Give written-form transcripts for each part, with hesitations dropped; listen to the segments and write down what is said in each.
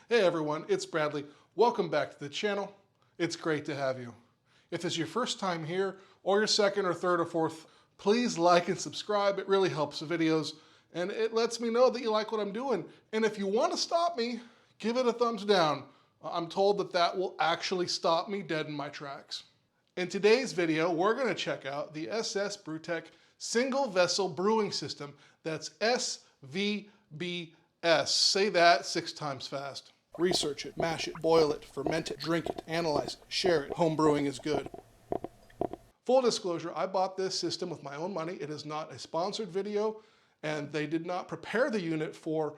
Hey everyone, it's Bradley. Welcome back to the channel. It's great to have you. If it's your first time here, or your second or third or fourth, please like and subscribe. It really helps the videos, and it lets me know that you like what I'm doing. And if you want to stop me, give it a thumbs down. I'm told that that will actually stop me dead in my tracks. In today's video, we're going to check out the SS BrewTech single vessel brewing system. That's SVBS. Say that 6 times fast. Research it, mash it, boil it, ferment it, drink it, analyze it, share it. Home brewing is good. Full disclosure, I bought this system with my own money. It is not a sponsored video, and they did not prepare the unit for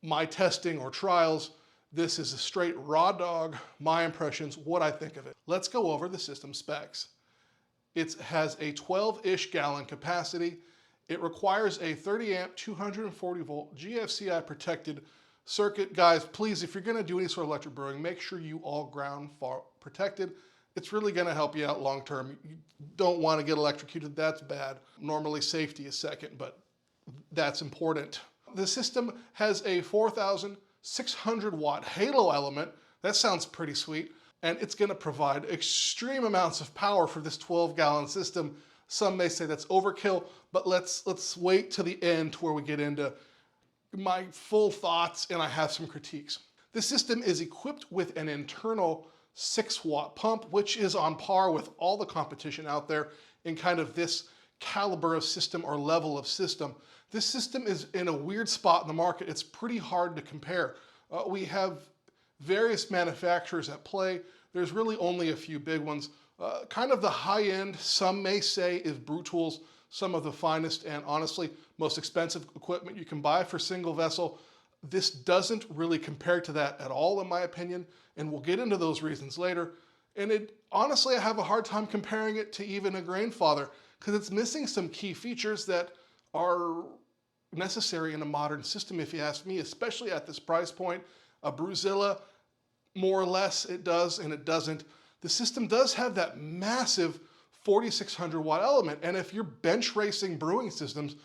my testing or trials. This is a straight raw dog, my impressions, what I think of it. Let's go over the system specs. It has a 12-ish gallon capacity. It requires a 30 amp, 240 volt GFCI protected circuit. Guys, please, if you're gonna do any sort of electric brewing, make sure you all ground fault protected. It's really gonna help you out long term. You don't wanna get electrocuted, that's bad. Normally safety is second, but that's important. The system has a 4,600 watt halo element. That sounds pretty sweet. And it's gonna provide extreme amounts of power for this 12-gallon system. Some may say that's overkill, but let's wait to the end to where we get into my full thoughts and I have some critiques. The system is equipped with an internal 6-watt pump, which is on par with all the competition out there in kind of this caliber of system or level of system. This system is in a weird spot in the market. It's pretty hard to compare. We have various manufacturers at play. There's really only a few big ones. Kind of the high end, some may say, is Brew Tools, some of the finest and honestly most expensive equipment you can buy for single vessel. This doesn't really compare to that at all, in my opinion, and we'll get into those reasons later. And honestly, I have a hard time comparing it to even a Grainfather because it's missing some key features that are necessary in a modern system, if you ask me, especially at this price point. A Brewzilla, more or less, it does and it doesn't. The system does have that massive 4,600 watt element, and if you're bench racing brewing systems,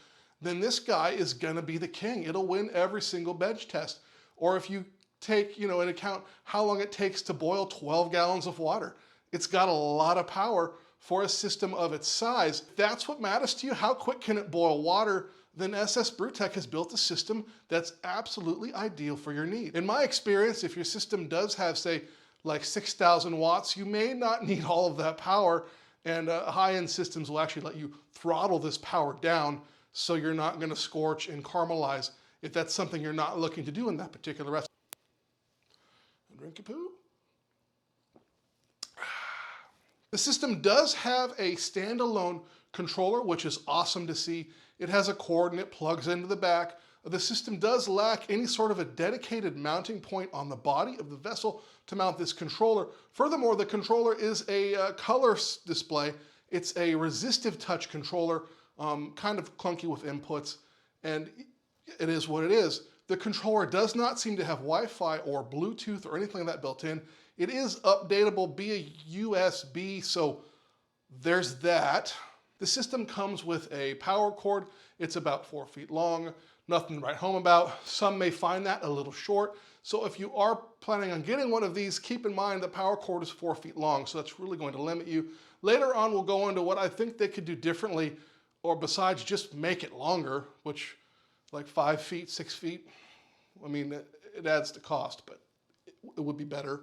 then this guy is gonna be the king. It'll win every single bench test. Or if you take into account how long it takes to boil 12 gallons of water, it's got a lot of power for a system of its size. If that's what matters to you, how quick can it boil water? Then SS BrewTech has built a system that's absolutely ideal for your need. In my experience, if your system does have, say, like 6,000 watts, you may not need all of that power, and high-end systems will actually let you throttle this power down so you're not gonna scorch and caramelize if that's something you're not looking to do in that particular recipe. Drink a poo. The system does have a standalone controller, which is awesome to see. It has a cord and it plugs into the back. The system does lack any sort of a dedicated mounting point on the body of the vessel to mount this controller. Furthermore, the controller is a color display. It's a resistive touch controller, kind of clunky with inputs, and it is what it is. The controller does not seem to have Wi-Fi or Bluetooth or anything like that built in. It is updatable via USB, so there's that. The system comes with a power cord. It's about 4 feet long. Nothing to write home about. Some may find that a little short. So if you are planning on getting one of these, keep in mind the power cord is 4 feet long, so that's really going to limit you. Later on, we'll go into what I think they could do differently, or besides just make it longer, which like 5 feet, 6 feet. I mean, it adds to cost, but it would be better.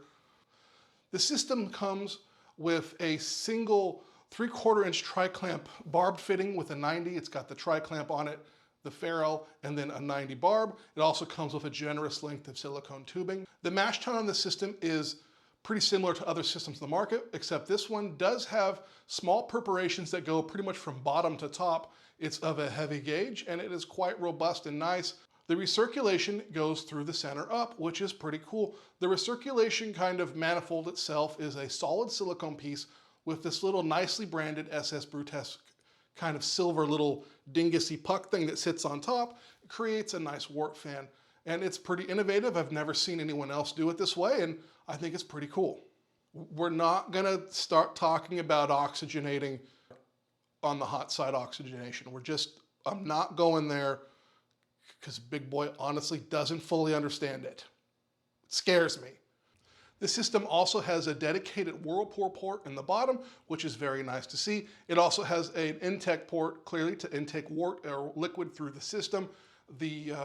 The system comes with a single 3/4 inch tri-clamp barb fitting with a 90. It's got the tri-clamp on it, the ferrule, and then a 90 barb. It also comes with a generous length of silicone tubing. The mash tun on the system is pretty similar to other systems in the market, except this one does have small perforations that go pretty much from bottom to top. It's of a heavy gauge and it is quite robust and nice. The recirculation goes through the center up, which is pretty cool. The recirculation kind of manifold itself is a solid silicone piece with this little nicely branded SS BrewTech kind of silver little dingusy puck thing that sits on top. It creates a nice warp fan, and it's pretty innovative. I've never seen anyone else do it this way, and I think it's pretty cool. We're not gonna start talking about oxygenating on the hot side oxygenation. I'm not going there because Big Boy honestly doesn't fully understand it. scares me. The system also has a dedicated whirlpool port in the bottom, which is very nice to see. It also has an intake port, clearly to intake wort or liquid through the system. The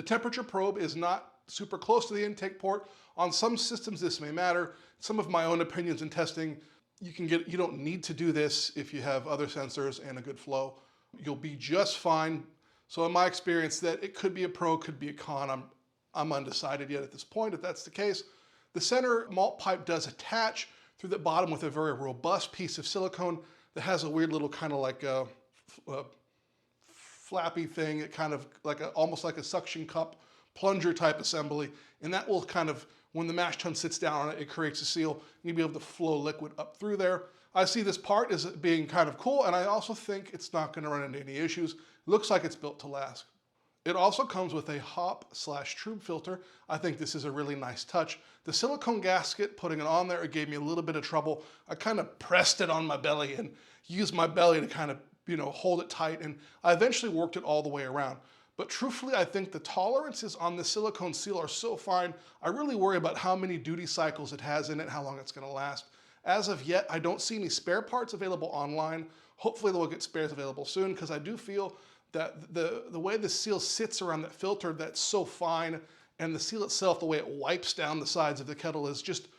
temperature probe is not super close to the intake port. On some systems this may matter. Some of my own opinions in testing, you don't need to do this if you have other sensors and a good flow. You'll be just fine. So in my experience, that it could be a pro, could be a con. I'm undecided yet at this point if that's the case. The center malt pipe does attach through the bottom with a very robust piece of silicone that has a weird little kind of like a flappy thing. It kind of like almost like a suction cup plunger type assembly. And that will kind of, when the mash tun sits down on it, it creates a seal. And you'll be able to flow liquid up through there. I see this part as being kind of cool, and I also think it's not going to run into any issues. It looks like it's built to last. It also comes with a hop/tube filter. I think this is a really nice touch. The silicone gasket, putting it on there, it gave me a little bit of trouble. I kind of pressed it on my belly and used my belly to kind of, hold it tight, and I eventually worked it all the way around. But truthfully, I think the tolerances on the silicone seal are so fine, I really worry about how many duty cycles it has in it, how long it's gonna last. As of yet, I don't see any spare parts available online. Hopefully they'll get spares available soon, because I do feel that the way the seal sits around that filter, that's so fine, and the seal itself, the way it wipes down the sides of the kettle is just,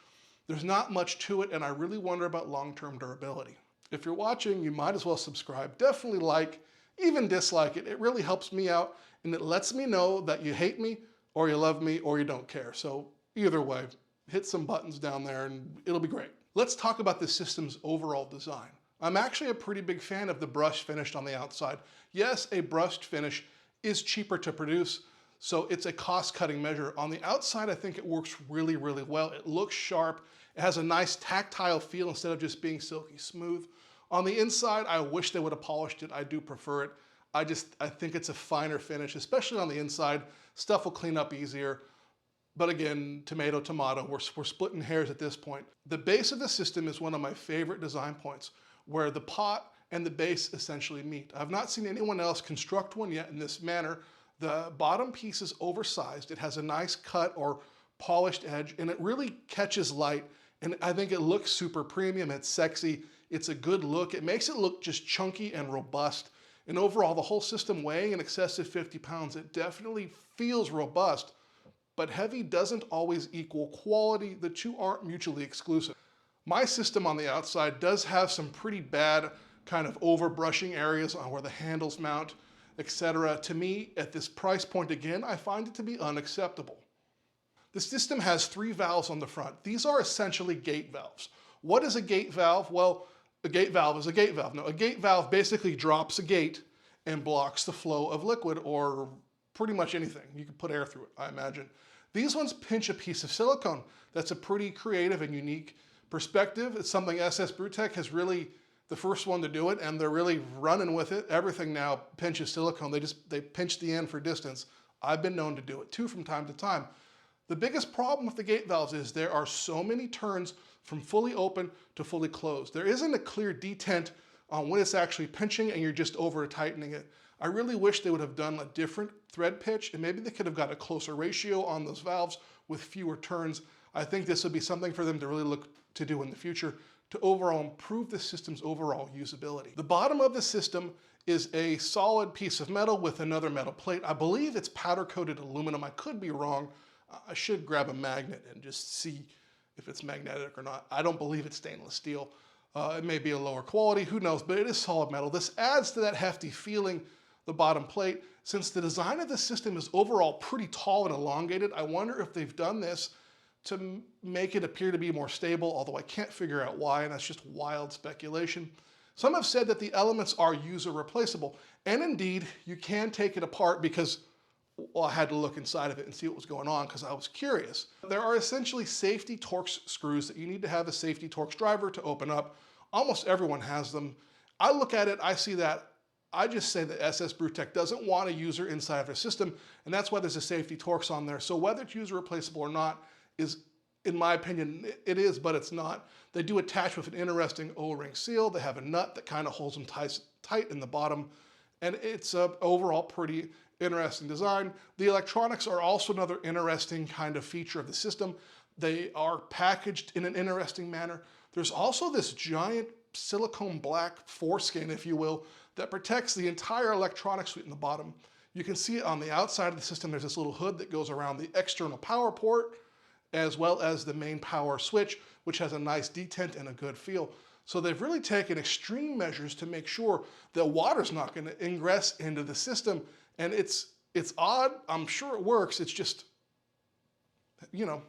there's not much to it, and I really wonder about long-term durability. If you're watching, you might as well subscribe. Definitely like, even dislike it. It really helps me out, and it lets me know that you hate me, or you love me, or you don't care. So either way, hit some buttons down there, and it'll be great. Let's talk about the system's overall design. I'm actually a pretty big fan of the brushed finish on the outside. Yes, a brushed finish is cheaper to produce, so it's a cost-cutting measure. On the outside, I think it works really, really well. It looks sharp. It has a nice tactile feel instead of just being silky smooth. On the inside, I wish they would have polished it. I do prefer it. I think it's a finer finish, especially on the inside. Stuff will clean up easier. But again, tomato, tomato, we're splitting hairs at this point. The base of the system is one of my favorite design points, where the pot and the base essentially meet. I've not seen anyone else construct one yet in this manner. The bottom piece is oversized. It has a nice cut or polished edge, and it really catches light, and I think it looks super premium. It's sexy. It's a good look. It makes it look just chunky and robust. And overall, the whole system weighing in excess of 50 pounds, it definitely feels robust, but heavy doesn't always equal quality. The two aren't mutually exclusive. My system on the outside does have some pretty bad kind of overbrushing areas on where the handles mount, etc. To me, at this price point again, I find it to be unacceptable. The system has 3 valves on the front. These are essentially gate valves. What is a gate valve? Well, a gate valve is a gate valve. No, a gate valve basically drops a gate and blocks the flow of liquid or pretty much anything. You can put air through it, I imagine. These ones pinch a piece of silicone. That's a pretty creative and unique perspective. It's something SS BrewTech has really the first one to do it, and they're really running with it. Everything now pinches silicone. They pinch the end for distance. I've been known to do it too from time to time. The biggest problem with the gate valves is there are so many turns from fully open to fully closed. There isn't a clear detent on when it's actually pinching and you're just over tightening it. I really wish they would have done a different thread pitch, and maybe they could have got a closer ratio on those valves with fewer turns. I think this would be something for them to really look to do in the future to overall improve the system's overall usability. The bottom of the system is a solid piece of metal with another metal plate. I believe it's powder-coated aluminum. I could be wrong. I should grab a magnet and just see if it's magnetic or not. I don't believe it's stainless steel. It may be a lower quality, who knows, but it is solid metal. This adds to that hefty feeling, the bottom plate. Since the design of the system is overall pretty tall and elongated, I wonder if they've done this to make it appear to be more stable, although I can't figure out why, and that's just wild speculation. Some have said that the elements are user replaceable, and indeed, you can take it apart because, well, I had to look inside of it and see what was going on because I was curious. There are essentially safety Torx screws that you need to have a safety Torx driver to open up. Almost everyone has them. I look at it, I see that. I just say that SS BrewTech doesn't want a user inside of their system, and that's why there's a safety Torx on there. So whether it's user replaceable or not is, in my opinion, it is, but it's not. They do attach with an interesting O-ring seal. They have a nut that kind of holds them tight in the bottom, and it's overall pretty. interesting design. The electronics are also another interesting kind of feature of the system. They are packaged in an interesting manner. There's also this giant silicone black foreskin, if you will, that protects the entire electronic suite in the bottom. You can see it on the outside of the system. There's this little hood that goes around the external power port, as well as the main power switch, which has a nice detent and a good feel. So they've really taken extreme measures to make sure that water's not going to ingress into the system. And it's odd. I'm sure it works. It's just, you know,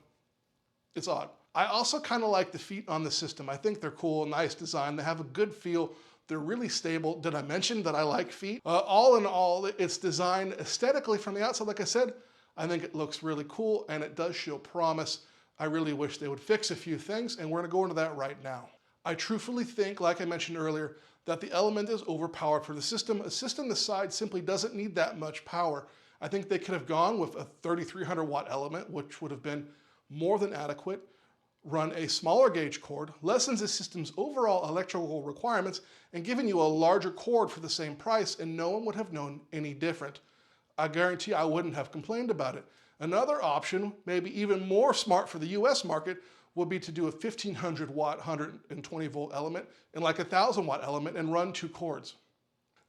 it's odd. I also kind of like the feet on the system. I think they're cool, nice design. They have a good feel. They're really stable. Did I mention that I like feet? All in all, it's designed aesthetically from the outside. Like I said, I think it looks really cool and it does show promise. I really wish they would fix a few things, and we're gonna go into that right now. I truthfully think, like I mentioned earlier, that the Element is overpowered for the system. A system this size simply doesn't need that much power. I think they could have gone with a 3,300 watt Element, which would have been more than adequate, run a smaller gauge cord, lessens the system's overall electrical requirements, and given you a larger cord for the same price, and no one would have known any different. I guarantee I wouldn't have complained about it. Another option, maybe even more smart for the US market, would be to do a 1,500 watt, 120 volt Element and like a 1,000 watt Element and run 2 cords.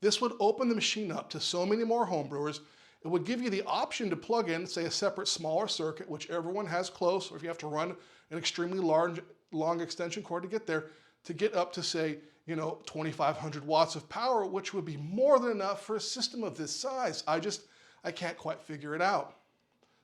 This would open the machine up to so many more homebrewers. It would give you the option to plug in, say, a separate smaller circuit, which everyone has close, or if you have to run an extremely long extension cord to get there, to get up to, say, 2,500 watts of power, which would be more than enough for a system of this size. I can't quite figure it out.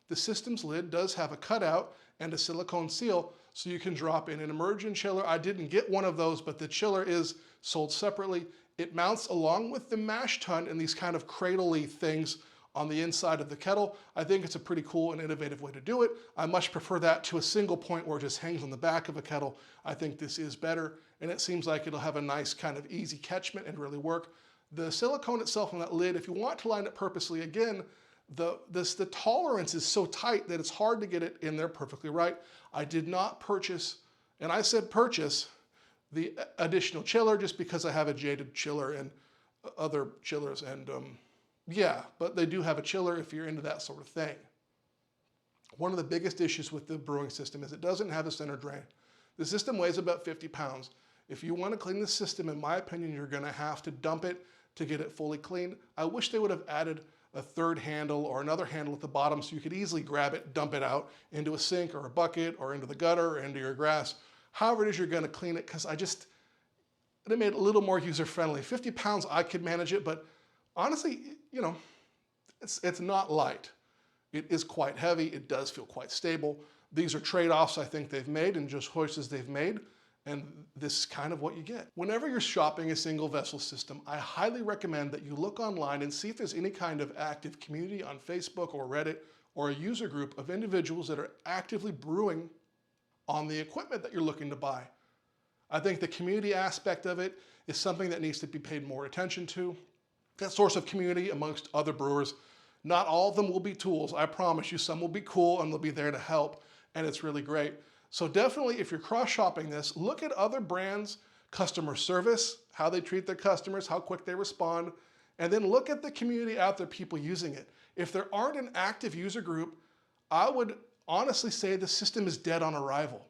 The system's lid does have a cutout and a silicone seal, so you can drop in an immersion chiller. I didn't get one of those, but the chiller is sold separately. It mounts along with the mash tun in these kind of cradle-y things on the inside of the kettle. I think it's a pretty cool and innovative way to do it. I much prefer that to a single point where it just hangs on the back of a kettle. I think this is better, and it seems like it'll have a nice kind of easy catchment and really work. The silicone itself on that lid, if you want to line it purposely, again, the tolerance is so tight that it's hard to get it in there perfectly right. I did not purchase, and I said purchase, the additional chiller just because I have a jaded chiller and other chillers, and yeah, but they do have a chiller if you're into that sort of thing. One of the biggest issues with the brewing system is it doesn't have a center drain. The system weighs about 50 pounds. If you want to clean the system, in my opinion, you're going to have to dump it to get it fully clean. I wish they would have added a third handle or another handle at the bottom so you could easily grab it, dump it out into a sink or a bucket or into the gutter or into your grass. However it is you're going to clean it, because they made it a little more user-friendly. 50 pounds, I could manage it, but honestly, it's not light. It is quite heavy. It does feel quite stable. These are trade-offs I think they've made and just choices they've made, and this is kind of what you get. Whenever you're shopping a single vessel system, I highly recommend that you look online and see if there's any kind of active community on Facebook or Reddit, or a user group of individuals that are actively brewing on the equipment that you're looking to buy. I think the community aspect of it is something that needs to be paid more attention to. That source of community amongst other brewers. Not all of them will be tools, I promise you. Some will be cool and they'll be there to help, and it's really great. So definitely, if you're cross-shopping this, look at other brands' customer service, how they treat their customers, how quick they respond, and then look at the community out there, people using it. If there aren't an active user group, I would honestly say the system is dead on arrival.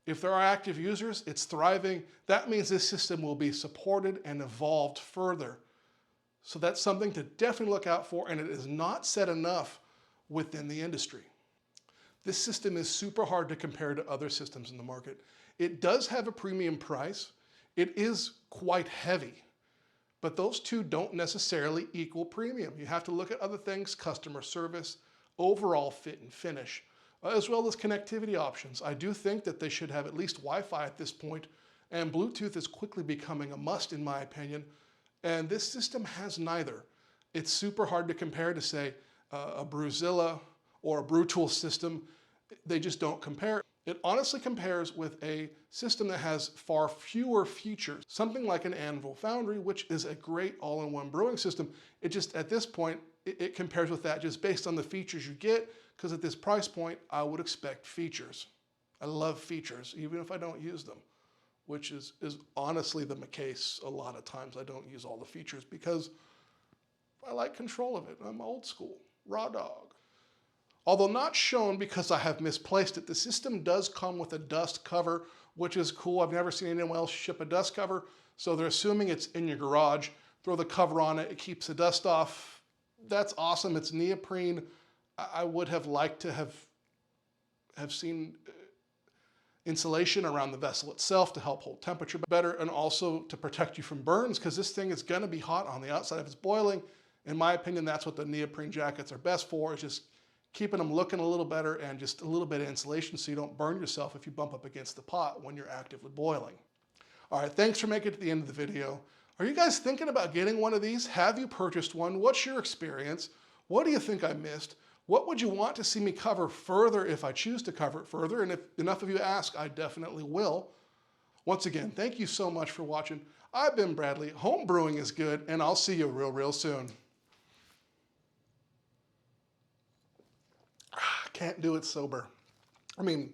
If there are active users, it's thriving. That means this system will be supported and evolved further. So that's something to definitely look out for, and it is not said enough within the industry. This system is super hard to compare to other systems in the market. It does have a premium price. It is quite heavy, but those two don't necessarily equal premium. You have to look at other things, customer service, overall fit and finish, as well as connectivity options. I do think that they should have at least Wi-Fi at this point, and Bluetooth is quickly becoming a must in my opinion, and this system has neither. It's super hard to compare to, say, a Brewzilla or a BrewTool system. They just don't compare. It honestly compares with a system that has far fewer features, something like an Anvil Foundry, which is a great all-in-one brewing system. It just, at this point, it compares with that just based on the features you get, because at this price point, I would expect features. I love features, even if I don't use them, which is honestly the case a lot of times. I don't use all the features because I like control of it. I'm old school, raw dog. Although not shown because I have misplaced it, the system does come with a dust cover, which is cool. I've never seen anyone else ship a dust cover, so they're assuming it's in your garage. Throw the cover on it, it keeps the dust off. That's awesome. It's neoprene. I would have liked to have seen insulation around the vessel itself to help hold temperature better and also to protect you from burns, because this thing is going to be hot on the outside if it's boiling. In my opinion, that's what the neoprene jackets are best for, is just keeping them looking a little better and just a little bit of insulation so you don't burn yourself if you bump up against the pot when you're actively boiling. All right, thanks for making it to the end of the video. Are you guys thinking about getting one of these? Have you purchased one? What's your experience? What do you think I missed? What would you want to see me cover further if I choose to cover it further? And if enough of you ask, I definitely will. Once again, thank you so much for watching. I've been Bradley. Home brewing is good, and I'll see you real soon. Can't do it sober. I mean,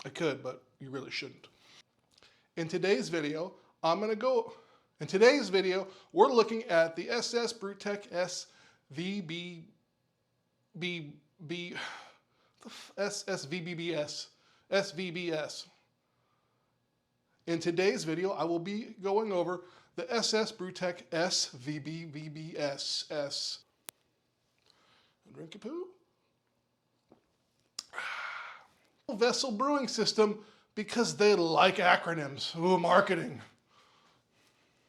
I could, but you really shouldn't. In today's video, we're looking at the SS BrewTech SVBS. In today's video, I will be going over the SS BrewTech SVBS. Drink a poo. Vessel brewing system, because they like acronyms. Ooh, marketing.